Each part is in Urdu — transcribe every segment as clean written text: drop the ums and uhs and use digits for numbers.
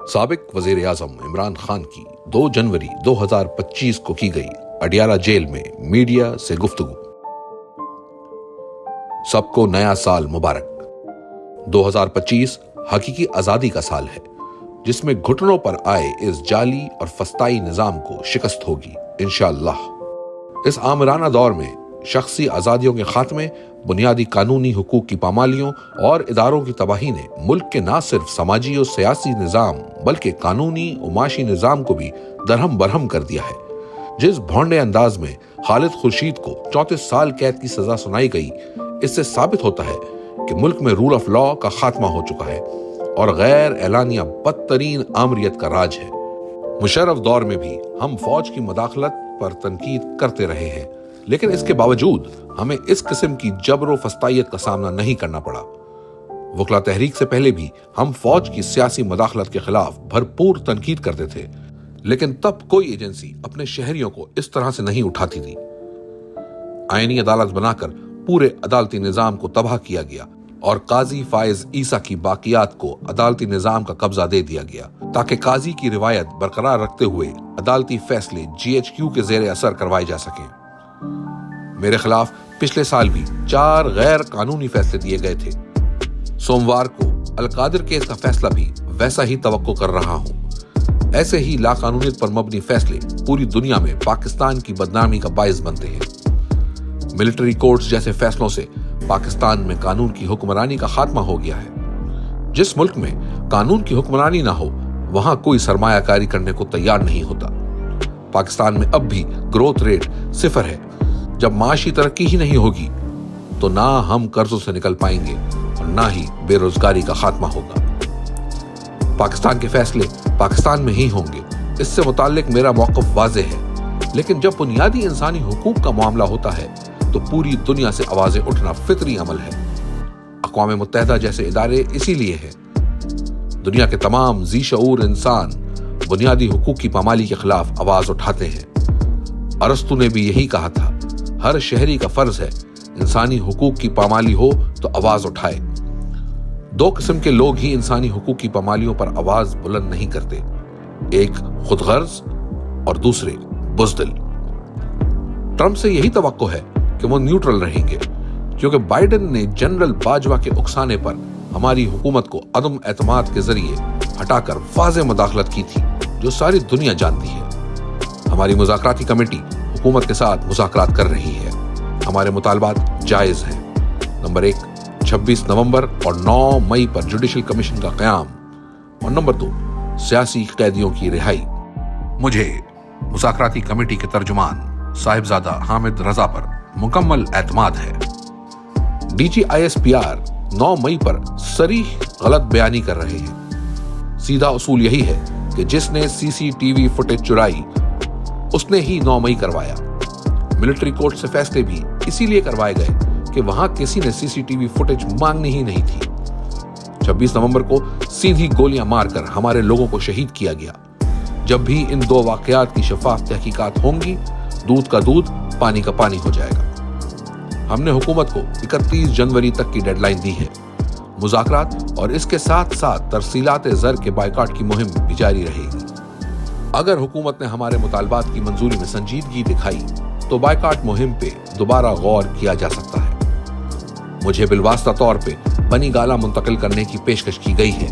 سابق وزیر اعظم عمران خان کی 2 جنوری 2025 کو کی گئی اڈیالہ جیل میں میڈیا سے گفتگو۔ سب کو نیا سال مبارک۔ 2025 حقیقی آزادی کا سال ہے جس میں گھٹنوں پر آئے اس جعلی اور فسطائی نظام کو شکست ہوگی انشاءاللہ۔ اس آمرانہ دور میں شخصی آزادیوں کے خاتمے، بنیادی قانونی حقوق کی پامالیوں اور اداروں کی تباہی نے ملک کے نہ صرف سماجی اور سیاسی نظام بلکہ قانونی و معاشی نظام کو بھی درہم برہم کر دیا ہے۔ جس بھونڈے انداز میں خالد خورشید کو 34 سال قید کی سزا سنائی گئی، اس سے ثابت ہوتا ہے کہ ملک میں رول آف لا کا خاتمہ ہو چکا ہے اور غیر اعلانیہ بدترین آمریت کا راج ہے۔ مشرف دور میں بھی ہم فوج کی مداخلت پر تنقید کرتے رہے ہیں، لیکن اس کے باوجود ہمیں اس قسم کی جبر و فسطائیت کا سامنا نہیں کرنا پڑا۔ وکلا تحریک سے پہلے بھی ہم فوج کی سیاسی مداخلت کے خلاف بھرپور تنقید کرتے تھے، لیکن تب کوئی ایجنسی اپنے شہریوں کو اس طرح سے نہیں اٹھاتی تھی۔ آئینی عدالت بنا کر پورے عدالتی نظام کو تباہ کیا گیا اور قاضی فائز عیسیٰ کی باقیات کو عدالتی نظام کا قبضہ دے دیا گیا تاکہ قاضی کی روایت برقرار رکھتے ہوئے عدالتی فیصلے GHQ کے زیر اثر کروائے جا سکیں۔ میرے خلاف پچھلے سال بھی 4 غیر قانونی فیصلے دیے گئے تھے۔ سوموار کو القادر کیس کا فیصلہ بھی ویسا ہی توقع کر رہا ہوں۔ ایسے ہی لاقانونیت پر مبنی فیصلے پوری دنیا میں پاکستان کی بدنامی کا باعث بنتے ہیں۔ ملٹری کورٹس جیسے فیصلوں سے پاکستان میں قانون کی حکمرانی کا خاتمہ ہو گیا ہے۔ جس ملک میں قانون کی حکمرانی نہ ہو، وہاں کوئی سرمایہ کاری کرنے کو تیار نہیں ہوتا۔ پاکستان میں اب بھی گروتھ ریٹ 0 ہے۔ جب معاشی ترقی ہی نہیں ہوگی تو نہ ہم قرضوں سے نکل پائیں گے اور نہ ہی بے روزگاری کا خاتمہ ہوگا۔ پاکستان کے فیصلے پاکستان میں ہی ہوں گے، اس سے متعلق میرا موقف واضح ہے، لیکن جب بنیادی انسانی حقوق کا معاملہ ہوتا ہے تو پوری دنیا سے آوازیں اٹھنا فطری عمل ہے۔ اقوام متحدہ جیسے ادارے اسی لیے ہیں۔ دنیا کے تمام ذی شعور انسان بنیادی حقوق کی پامالی کے خلاف آواز اٹھاتے ہیں۔ ارسطو نے بھی یہی کہا تھا، ہر شہری کا فرض ہے انسانی حقوق کی پامالی ہو تو آواز اٹھائے۔ 2 قسم کے لوگ ہی انسانی حقوق کی پامالیوں پر آواز بلند نہیں کرتے، ایک خود غرض اور دوسرے بزدل۔ ٹرمپ سے یہی توقع ہے کہ وہ نیوٹرل رہیں گے، کیونکہ بائیڈن نے جنرل باجوہ کے اکسانے پر ہماری حکومت کو عدم اعتماد کے ذریعے ہٹا کر واضح مداخلت کی تھی، جو ساری دنیا جانتی ہے۔ ہماری مذاکراتی کمیٹی حکومت کے ساتھ مذاکرات کر رہی ہے۔ ہمارے مطالبات جائز ہیں۔ نمبر 1، 26 نومبر اور 9 مئی پر جوڈیشل کمیشن کا قیام، اور نمبر 2، سیاسی قیدیوں کی رہائی۔ مجھے مذاکراتی کمیٹی کے ترجمان صاحبزادہ حامد رضا پر مکمل اعتماد ہے۔ DGISPR 9 مئی پر صریح غلط بیانی کر رہے ہیں۔ سیدھا اصول یہی ہے کہ جس نے CCTV فوٹیج چرائی اس نے ہی 9 مئی کروایا۔ ملٹری کورٹ سے فیصلے بھی اسی لیے کروائے گئے کہ وہاں کسی نے CCTV فوٹیج مانگنی ہی نہیں تھی۔ 26 نومبر کو سیدھی گولیاں مار کر ہمارے لوگوں کو شہید کیا گیا۔ جب بھی ان 2 واقعات کی شفاف تحقیقات ہوں گی، دودھ کا دودھ، پانی کا پانی ہو جائے گا۔ ہم نے حکومت کو 31 جنوری تک کی ڈیڈ لائن دی ہے۔ مذاکرات اور اس کے ساتھ ساتھ ترسیلات زر کے بائیکاٹ کی مہم بھی جاری رہے گی۔ اگر حکومت نے ہمارے مطالبات کی منظوری میں سنجیدگی دکھائی تو بائیکاٹ مہم پہ دوبارہ غور کیا جا سکتا ہے۔ مجھے بالواسطہ طور پہ بنی گالہ منتقل کرنے کی پیشکش کی گئی ہے۔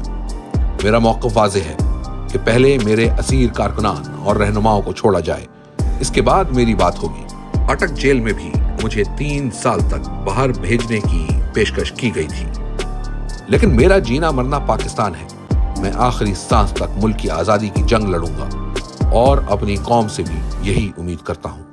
میرا موقف واضح ہے کہ پہلے میرے اسیر کارکنان اور رہنماؤں کو چھوڑا جائے، اس کے بعد میری بات ہوگی۔ اٹک جیل میں بھی مجھے 3 سال تک باہر بھیجنے کی پیشکش کی گئی تھی، لیکن میرا جینا مرنا پاکستان ہے۔ میں آخری سانس تک ملک کی آزادی کی جنگ لڑوں گا اور اپنی قوم سے بھی یہی امید کرتا ہوں۔